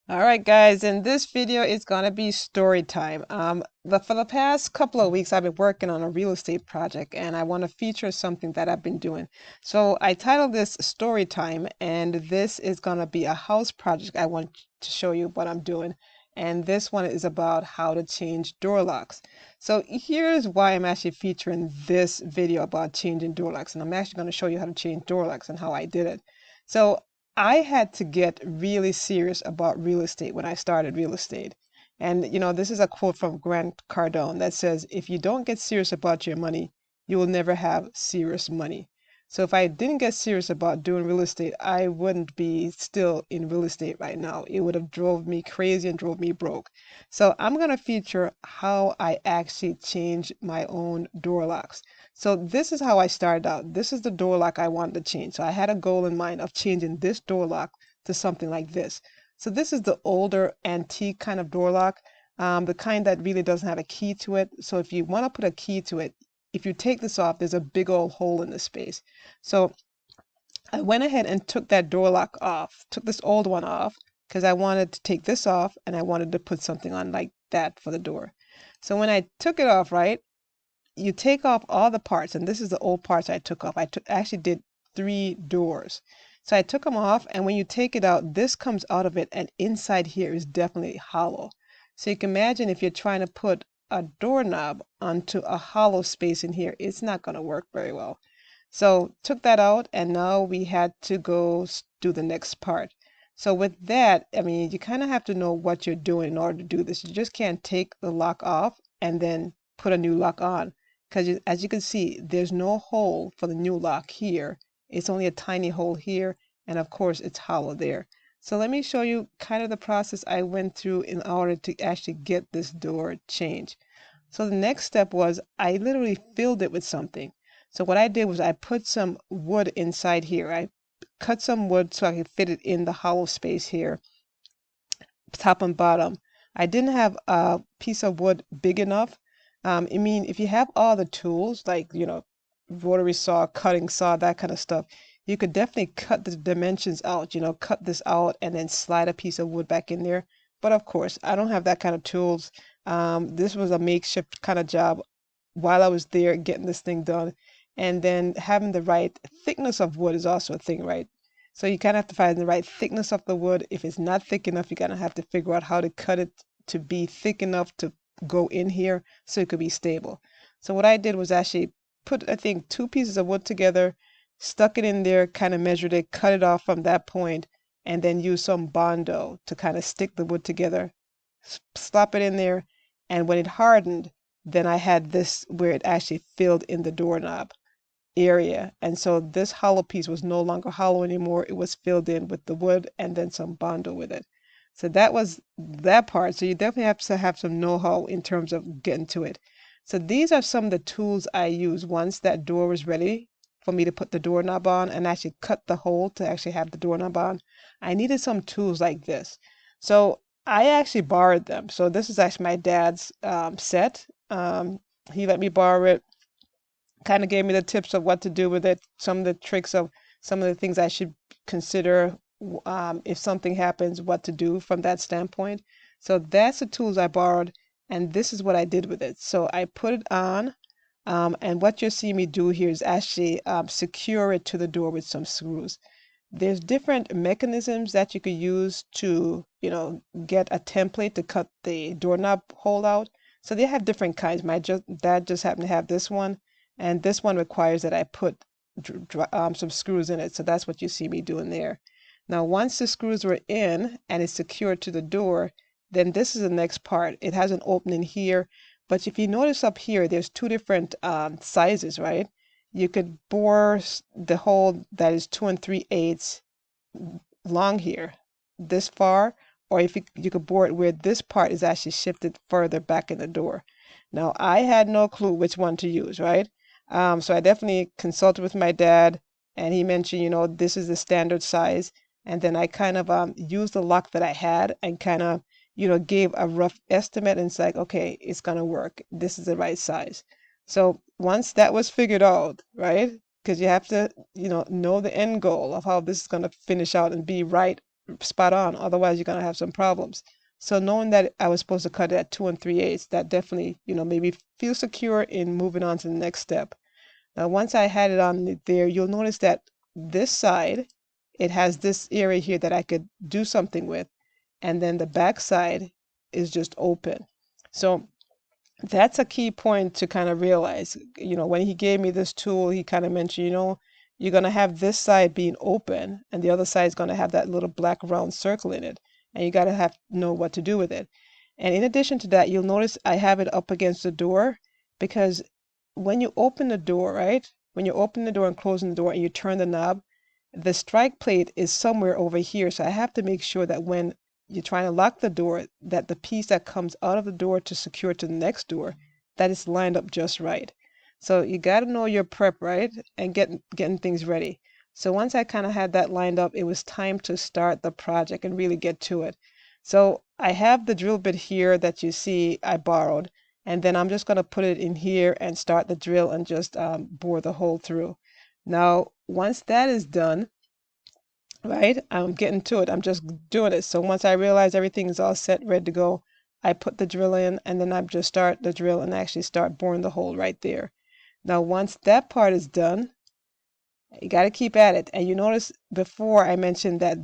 All right, guys, in this video it's gonna be story time. For the past couple of weeks, I've been working on a real estate project, and I want to feature something that I've been doing. So I titled this Story Time, and this is gonna be a house project. I want to show you what I'm doing, and this one is about how to change door locks. So here's why I'm actually featuring this video about changing door locks, and I'm actually going to show you how to change door locks and how I did it. So I had to get really serious about real estate when I started real estate. And, this is a quote from Grant Cardone that says, if you don't get serious about your money, you will never have serious money. So if I didn't get serious about doing real estate, I wouldn't be still in real estate right now. It would have drove me crazy and drove me broke. So I'm going to feature how I actually change my own door locks. So this is how I started out. This is the door lock I wanted to change. So I had a goal in mind of changing this door lock to something like this. So this is the older antique kind of door lock, the kind that really doesn't have a key to it. So if you want to put a key to it, if you take this off, there's a big old hole in the space. So I went ahead and took that door lock off, took this old one off, because I wanted to take this off and I wanted to put something on like that for the door. So when I took it off, right, you take off all the parts, and this is the old parts I took off. Actually did 3 doors. So I took them off, and when you take it out, this comes out of it, and inside here is definitely hollow. So you can imagine if you're trying to put a doorknob onto a hollow space in here, it's not going to work very well. So took that out, and now we had to go do the next part. So with that, I mean, you kind of have to know what you're doing in order to do this. You just can't take the lock off and then put a new lock on, because as you can see, there's no hole for the new lock here. It's only a tiny hole here, and of course it's hollow there. So let me show you kind of the process I went through in order to actually get this door changed. So the next step was I literally filled it with something. So what I did was I put some wood inside here. I cut some wood so I could fit it in the hollow space here, top and bottom. I didn't have a piece of wood big enough. I mean, if you have all the tools, like, rotary saw, cutting saw, that kind of stuff, you could definitely cut the dimensions out, cut this out and then slide a piece of wood back in there. But of course, I don't have that kind of tools. This was a makeshift kind of job while I was there getting this thing done. And then having the right thickness of wood is also a thing, right? So you kind of have to find the right thickness of the wood. If it's not thick enough, you're gonna have to figure out how to cut it to be thick enough to go in here so it could be stable. So what I did was actually put, I think, 2 pieces of wood together, stuck it in there, kind of measured it, cut it off from that point, and then use some Bondo to kind of stick the wood together, slop it in there, and when it hardened, then I had this where it actually filled in the doorknob area. And so this hollow piece was no longer hollow anymore. It was filled in with the wood and then some Bondo with it. So that was that part. So you definitely have to have some know-how in terms of getting to it. So these are some of the tools I used once that door was ready for me to put the doorknob on and actually cut the hole to actually have the doorknob on. I needed some tools like this. So I actually borrowed them. So this is actually my dad's set. He let me borrow it, kind of gave me the tips of what to do with it, some of the tricks of some of the things I should consider, if something happens, what to do from that standpoint. So that's the tools I borrowed, and this is what I did with it. So I put it on, and what you'll see me do here is actually secure it to the door with some screws. There's different mechanisms that you could use to, get a template to cut the doorknob hole out. So they have different kinds. My dad just happened to have this one, and this one requires that I put some screws in it. So that's what you see me doing there. Now, once the screws were in and it's secured to the door, then this is the next part. It has an opening here, but if you notice up here, there's 2 different sizes, right? You could bore the hole that is 2 3/8 long here, this far, or if you could bore it where this part is actually shifted further back in the door. Now, I had no clue which one to use, right? So I definitely consulted with my dad, and he mentioned, this is the standard size. And then I kind of used the lock that I had and kind of, gave a rough estimate, and it's like, okay, it's gonna work. This is the right size. So once that was figured out, right? Because you have to, know the end goal of how this is gonna finish out and be right spot on. Otherwise, you're gonna have some problems. So knowing that I was supposed to cut it at 2 3/8, that definitely, made me feel secure in moving on to the next step. Now, once I had it on there, you'll notice that this side, it has this area here that I could do something with, and then the back side is just open. So that's a key point to kind of realize. When he gave me this tool, he kind of mentioned, you're going to have this side being open and the other side is going to have that little black round circle in it. And you got to know what to do with it. And in addition to that, you'll notice I have it up against the door because when you open the door, right? When you open the door and closing the door and you turn the knob, the strike plate is somewhere over here. So I have to make sure that when you're trying to lock the door, that the piece that comes out of the door to secure to the next door, that is lined up just right. So you got to know your prep, right? And getting things ready. So once I kind of had that lined up, it was time to start the project and really get to it. So I have the drill bit here that you see I borrowed, and then I'm just going to put it in here and start the drill and just bore the hole through. Now, once that is done, right, I'm getting to it. I'm just doing it. So once I realize everything is all set, ready to go, I put the drill in and then I just start the drill and actually start boring the hole right there. Now, once that part is done, you got to keep at it. And you notice before I mentioned that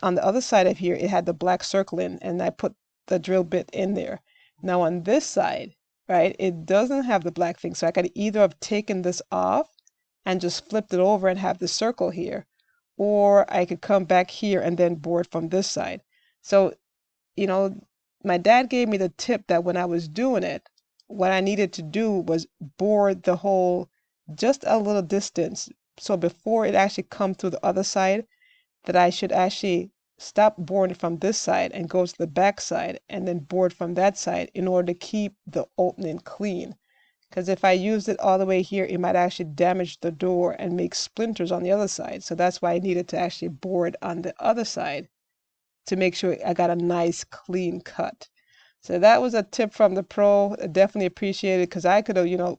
on the other side of here, it had the black circle in, and I put the drill bit in there. Now on this side, right, it doesn't have the black thing. So I could either have taken this off and just flipped it over and have the circle here, or I could come back here and then bore it from this side. So, my dad gave me the tip that when I was doing it, what I needed to do was bore the hole just a little distance. So before it actually comes through the other side, that I should actually stop boring from this side and go to the back side and then bore from that side in order to keep the opening clean. Because if I used it all the way here, it might actually damage the door and make splinters on the other side. So that's why I needed to actually bore it on the other side to make sure I got a nice clean cut. So that was a tip from the pro. I definitely appreciate it because I could have,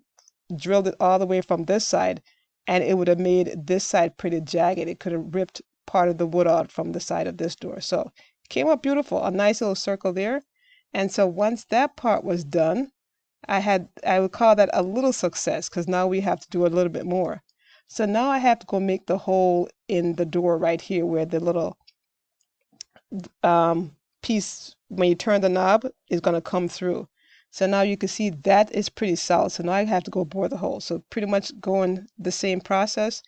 drilled it all the way from this side and it would have made this side pretty jagged. It could have ripped part of the wood out from the side of this door. So it came up beautiful, a nice little circle there. And so once that part was done, I would call that a little success because now we have to do a little bit more. So now I have to go make the hole in the door right here where the little piece, when you turn the knob, is going to come through. So now you can see that is pretty solid. So now I have to go bore the hole. So pretty much going the same process.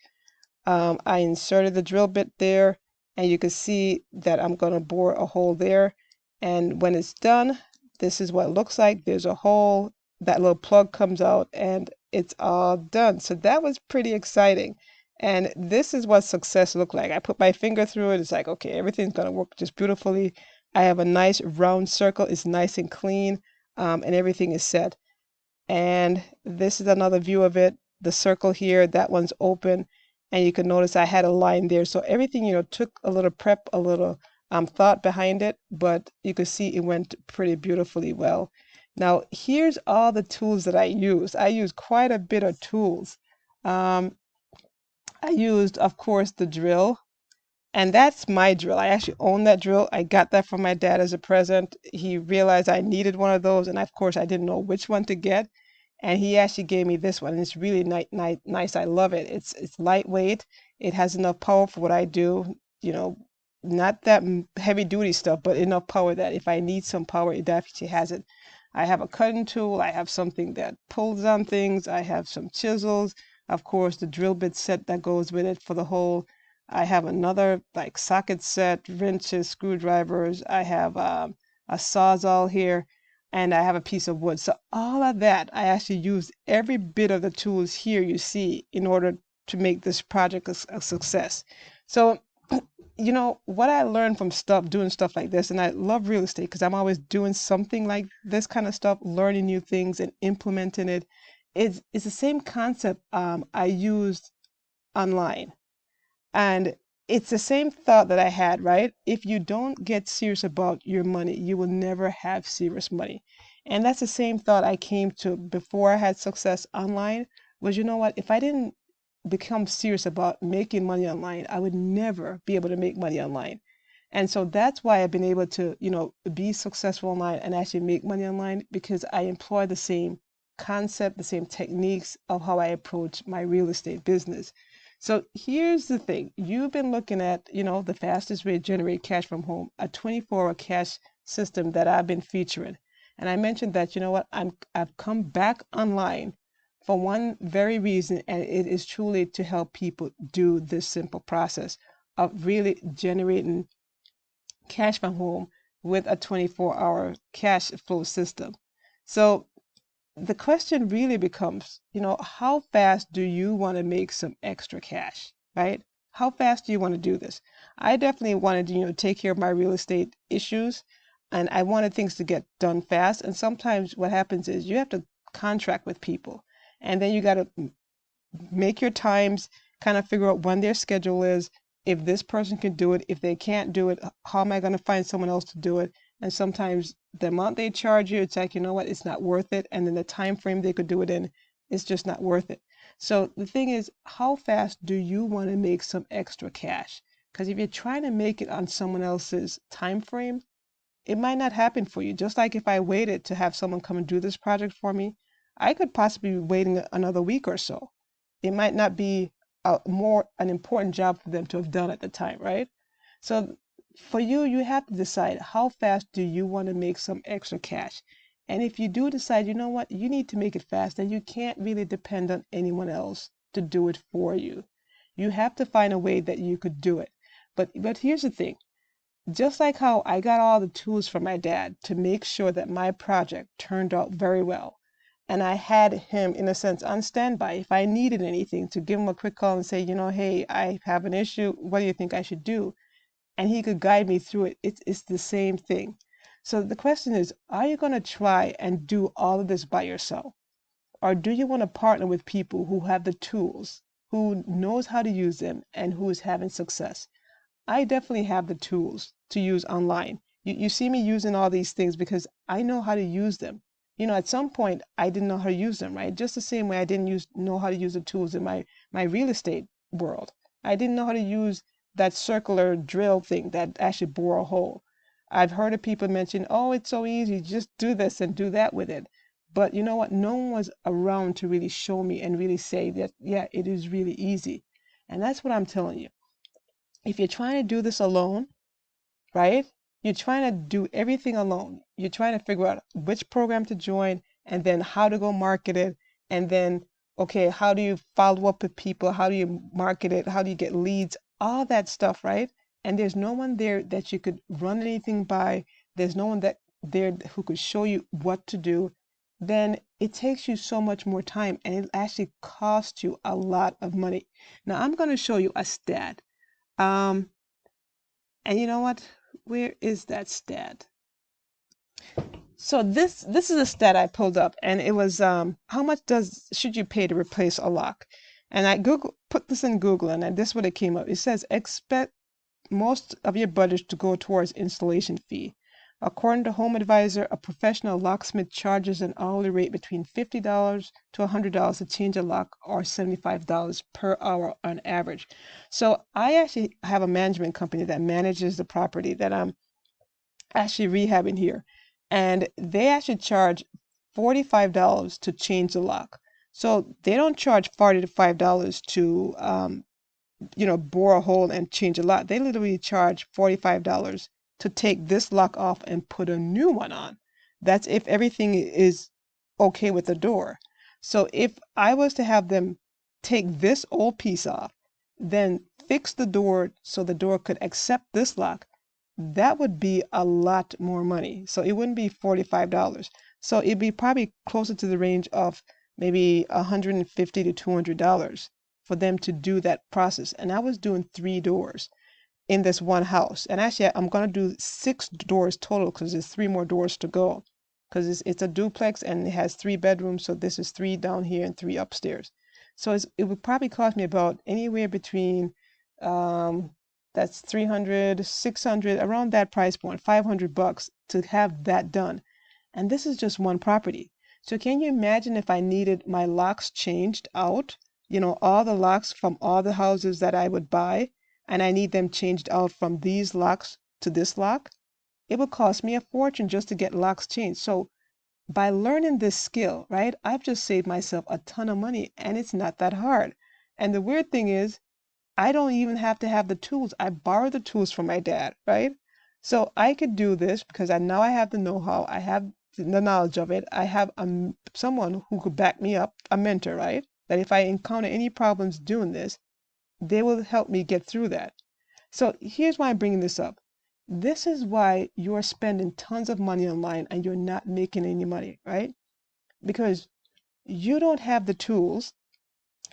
I inserted the drill bit there, and you can see that I'm going to bore a hole there. And when it's done, this is what it looks like. There's a hole, that little plug comes out, and it's all done. So that was pretty exciting. And this is what success looked like. I put my finger through it. It's like, okay, everything's going to work just beautifully. I have a nice round circle. It's nice and clean, and everything is set. And this is another view of it. The circle here, that one's open. And you can notice I had a line there. So everything, took a little prep, a little thought behind it, but you could see it went pretty beautifully well. Now, here's all the tools that I use. I use quite a bit of tools. I used, of course, the drill. And that's my drill. I actually own that drill. I got that from my dad as a present. He realized I needed one of those. And of course, I didn't know which one to get. And he actually gave me this one. And it's really nice. I love it. It's lightweight. It has enough power for what I do. Not that heavy duty stuff, but enough power that if I need some power, it definitely has it. I have a cutting tool. I have something that pulls on things. I have some chisels. Of course, the drill bit set that goes with it for the hole. I have another like socket set, wrenches, screwdrivers. I have a sawzall here, and I have a piece of wood. So all of that, I actually use every bit of the tools here you see in order to make this project a success. So, what I learned from doing stuff like this, and I love real estate because I'm always doing something like this kind of stuff, learning new things and implementing it. It's the same concept I used online. And it's the same thought that I had, right? If you don't get serious about your money, you will never have serious money. And that's the same thought I came to before I had success online was, you know what? If I didn't become serious about making money online, I would never be able to make money online. And so that's why I've been able to, be successful online and actually make money online, because I employ the same concept, the same techniques of how I approach my real estate business. So here's the thing. You've been looking at, the fastest way to generate cash from home, a 24-hour cash system that I've been featuring. And I mentioned that, you know what, I've come back online for one very reason, and it is truly to help people do this simple process of really generating cash from home with a 24-hour cash flow system. So the question really becomes, how fast do you want to make some extra cash, right? How fast do you want to do this? I definitely wanted to, take care of my real estate issues, and I wanted things to get done fast. And sometimes what happens is you have to contract with people, and then you got to make your times, kind of figure out when their schedule is, if this person can do it, if they can't do it, how am I going to find someone else to do it? And sometimes the amount they charge you, it's like, you know what, it's not worth it. And then the time frame they could do it in, it's just not worth it. So the thing is, how fast do you want to make some extra cash? Because if you're trying to make it on someone else's time frame, it might not happen for you. Just like if I waited to have someone come and do this project for me, I could possibly be waiting another week or so. It might not be an important job for them to have done at the time, right? So for you, you have to decide, how fast do you want to make some extra cash? And if you do decide, you know what, you need to make it fast, then you can't really depend on anyone else to do it for you. You have to find a way that you could do it. But here's the thing. Just like how I got all the tools from my dad to make sure that my project turned out very well, and I had him, in a sense, on standby if I needed anything, to give him a quick call and say, hey, I have an issue. What do you think I should do? And he could guide me through it. It's the same thing. So the question is, are you going to try and do all of this by yourself? Or do you want to partner with people who have the tools, who knows how to use them, and who is having success? I definitely have the tools to use online. You see me using all these things because I know how to use them. At some point, I didn't know how to use them, right? Just the same way I didn't know how to use the tools in my real estate world. I didn't know how to use that circular drill thing that actually bore a hole. I've heard of people mention, oh, it's so easy, just do this and do that with it. But you know what? No one was around to really show me and really say that, yeah, it is really easy. And that's what I'm telling you. If you're trying to do this alone, right? You're trying to do everything alone. You're trying to figure out which program to join, and then how to go market it. And then, okay, how do you follow up with people? How do you market it? How do you get leads? All that stuff, right? And there's no one there that you could run anything by. There's no one there who could show you what to do. Then it takes you so much more time, and it actually costs you a lot of money. Now, I'm going to show you a stat. Um, and you know what? Where is that stat? So this is a stat I pulled up, and it was how much should you pay to replace a lock? And I put this in Google, and this is what it came up. It says expect most of your budget to go towards installation fee. According to Home Advisor, a professional locksmith charges an hourly rate between $50 to $100 to change a lock, or $75 per hour on average. So I actually have a management company that manages the property that I'm actually rehabbing here. And they actually charge $45 to change the lock. So they don't charge $45 to bore a hole and change a lock. They literally charge $45 to take this lock off and put a new one on. That's if everything is okay with the door. So if I was to have them take this old piece off, then fix the door so the door could accept this lock, that would be a lot more money. So it wouldn't be $45. So it'd be probably closer to the range of maybe $150 to $200 for them to do that process. And I was doing 3 doors in this one house. And actually, I'm going to do 6 doors total because there's 3 more doors to go. Because it's a duplex and it has 3 bedrooms. So this is 3 down here and 3 upstairs. So it would probably cost me about anywhere between, that's 300, 600, around that price point, $500 to have that done. And this is just one property. So can you imagine if I needed my locks changed out? All the locks from all the houses that I would buy, and I need them changed out from these locks to this lock, it would cost me a fortune just to get locks changed. So by learning this skill, right, I've just saved myself a ton of money and it's not that hard. And the weird thing is, I don't even have to have the tools. I borrow the tools from my dad, right? So I could do this because now I have the know-how, I have the knowledge of it. I have someone who could back me up, a mentor, right? That if I encounter any problems doing this, they will help me get through that. So here's why I'm bringing this up. This is why you're spending tons of money online and you're not making any money, right? Because you don't have the tools,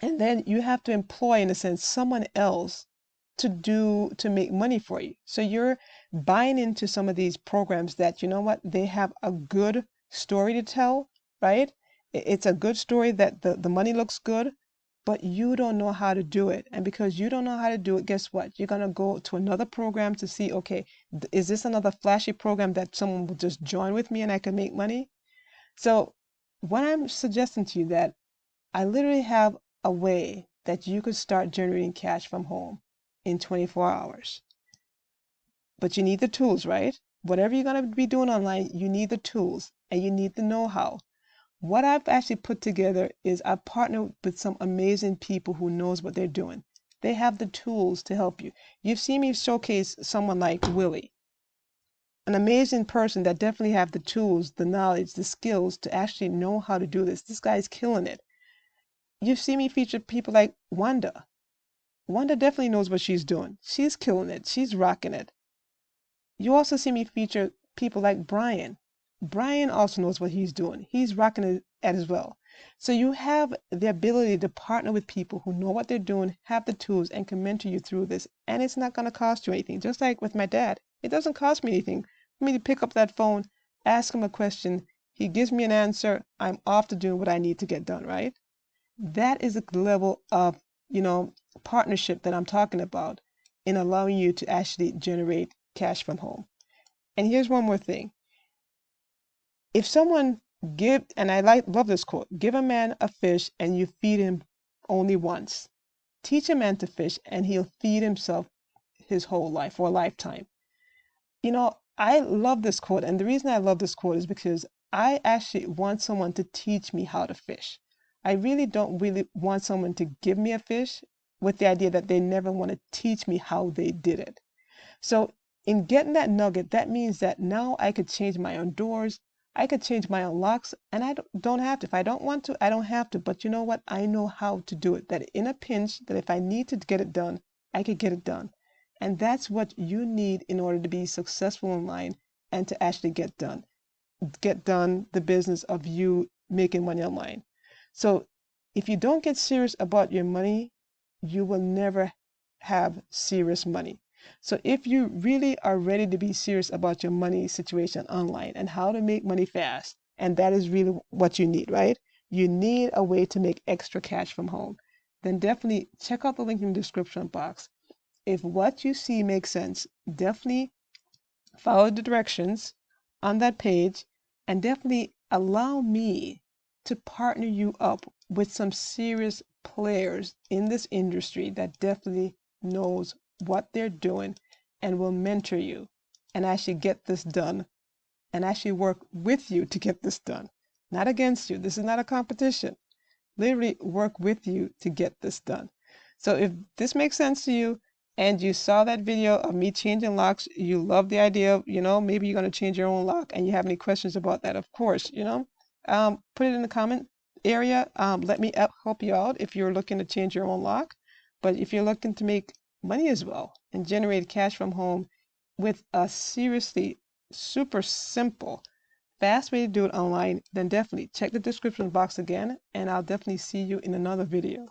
and then you have to employ, in a sense, someone else to make money for you. So you're buying into some of these programs that, you know what, they have a good story to tell, right? It's a good story that the money looks good, but you don't know how to do it. And because you don't know how to do it, guess what? You're going to go to another program to see, okay, is this another flashy program that someone will just join with me and I can make money? So what I'm suggesting to you that I literally have a way that you could start generating cash from home in 24 hours. But you need the tools, right? Whatever you're going to be doing online, you need the tools and you need the know-how. What I've actually put together is I've partnered with some amazing people who knows what they're doing. They have the tools to help you. You've seen me showcase someone like Willie, an amazing person that definitely have the tools, the knowledge, the skills to actually know how to do this. This guy's killing it. You've seen me feature people like Wanda. Wanda definitely knows what she's doing. She's killing it. She's rocking it. You also see me feature people like Brian. Brian also knows what he's doing. He's rocking it as well. So you have the ability to partner with people who know what they're doing, have the tools, and can mentor you through this. And it's not going to cost you anything. Just like with my dad, it doesn't cost me anything for me to pick up that phone, ask him a question. He gives me an answer. I'm off to doing what I need to get done, right? That is the level of, partnership that I'm talking about in allowing you to actually generate cash from home. And here's one more thing. If someone and I love this quote, give a man a fish and you feed him only once. Teach a man to fish and he'll feed himself his whole life or a lifetime. I love this quote. And the reason I love this quote is because I actually want someone to teach me how to fish. I really don't want someone to give me a fish with the idea that they never want to teach me how they did it. So in getting that nugget, that means that now I could change my own doors, I could change my own locks, and I don't have to. If I don't want to, I don't have to. But you know what? I know how to do it. That in a pinch, that if I need to get it done, I could get it done. And that's what you need in order to be successful online and to actually get done the business of you making money online. So if you don't get serious about your money, you will never have serious money. So if you really are ready to be serious about your money situation online and how to make money fast, and that is really what you need, right? You need a way to make extra cash from home. Then definitely check out the link in the description box. If what you see makes sense, definitely follow the directions on that page and definitely allow me to partner you up with some serious players in this industry that definitely knows what they're doing and will mentor you and actually get this done and actually work with you to get this done. Not against you. This is not a competition. Literally work with you to get this done. So if this makes sense to you, and you saw that video of me changing locks, you love the idea of, maybe you're going to change your own lock and you have any questions about that, of course, put it in the comment area. Let me help you out if you're looking to change your own lock. But if you're looking to make money as well and generate cash from home with a seriously super simple, fast way to do it online, then definitely check the description box again, and I'll definitely see you in another video.